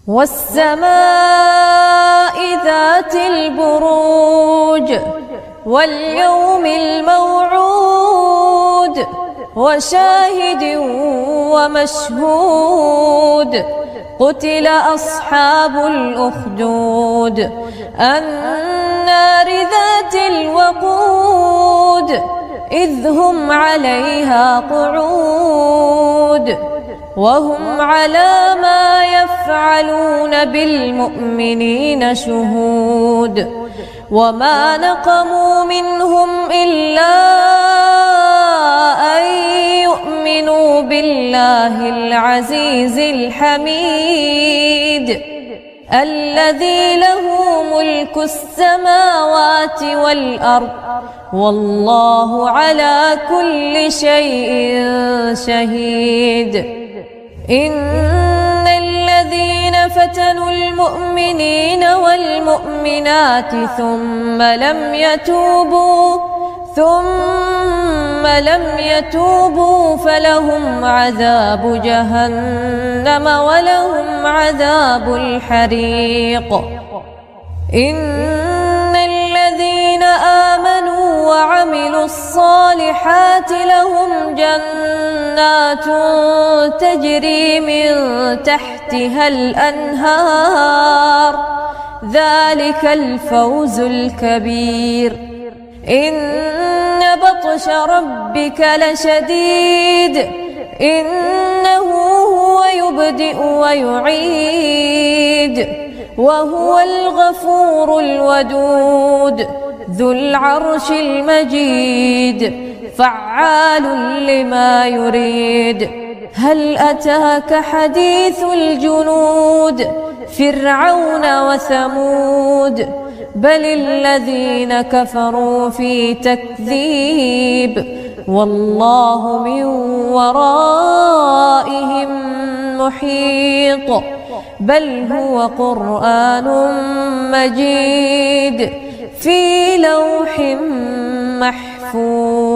والسماء ذات البروج واليوم الموعود وشاهد ومشهود قتل أصحاب الأخدود النار ذات الوقود إذ هم عليها قعود وهم على ما يفعلون بالمؤمنين شهود وما نقموا منهم إلا أن يؤمنوا بالله العزيز الحميد الذي له ملك السماوات والأرض والله على كل شيء شهيد إن الذين فتنوا المؤمنين والمؤمنات ثم لم يتوبوا فلهم عذاب جهنم ولهم عذاب الحريق إن الذين آمنوا وعملوا الصالحات لهم جنات تجري من تحتها الأنهار ذلك الفوز الكبير إن بطش ربك لشديد إنه هو يبدئ ويعيد وهو الغفور الودود ذو العرش المجيد فعال لما يريد هل أتاك حديث الجنود فرعون وثمود بل الذين كفروا في تكذيب والله من ورائهم محيط بل هو قرآن مجيد في لوح محفوظ.